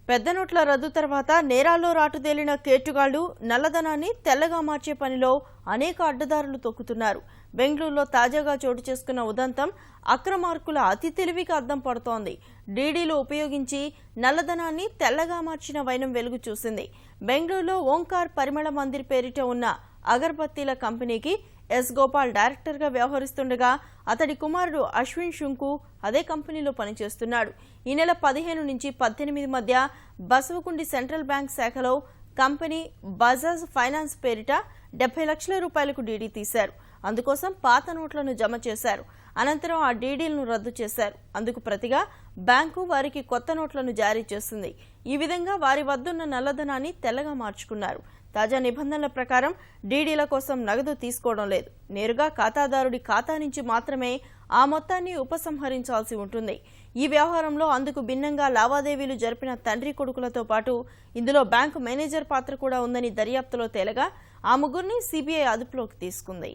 పెద్ద నోట్ల రద్దు తర్వాత నేరాల్లో రాటుదేలిన కేటుగాళ్లు నల్లధనాన్ని తెల్లగా మార్చే పనిలో అనేక అడ్డదారులు తొక్కుతున్నారు. బెంగళూరులో తాజాగా చోటు చేసుకున్న ఉదంతం అక్రమార్కుల అతి తెలివికి అద్దం పడుతోంది. డీడీలు ఉపయోగించి నల్లధనాన్ని తెల్లగా మార్చిన వైనం వెలుగు చూసింది. బెంగళూరులో ఓంకార్ పరిమళ మందిర్ పేరిట ఉన్న అగర్బత్తీల కంపెనీకి ఎస్ గోపాల్ డైరెక్టర్గా వ్యవహరిస్తుండగా అతడి కుమారుడు అశ్విన్ శుంకు అదే కంపెనీలో పనిచేస్తున్నాడు. ఈ నెల 15 నుంచి 18 మధ్య బసవకుండి సెంట్రల్ బ్యాంక్ శాఖలో కంపెనీ బజాజ్ ఫైనాన్స్ పేరిట 70 లక్షల రూపాయలకు డీడీ తీశారు. అందుకోసం పాత నోట్లను జమ చేశారు. అనంతరం ఆ డీడీలను రద్దు చేశారు. అందుకు ప్రతిగా బ్యాంకు వారికి కొత్త నోట్లను జారీ చేసింది. ఈ విధంగా వారి వద్దున్న నల్లధనాన్ని తెల్లగా మార్చుకున్నారు. తాజా నిబంధనల ప్రకారం డీడీల కోసం నగదు తీసుకోవడం లేదు. నేరుగా ఖాతాదారుడి ఖాతా నుంచి మాత్రమే ఆ మొత్తాన్ని ఉపసంహరించాల్సి ఉంటుంది. ఈ వ్యవహారంలో అందుకు భిన్నంగా లావాదేవీలు జరిపిన తండ్రి కొడుకులతో పాటు ఇందులో బ్యాంకు మేనేజర్ పాత్ర కూడా ఉందని దర్యాప్తులో తేలగా ఆ ముగ్గురిని సిబిఐ అదుపులోకి తీసుకుంది.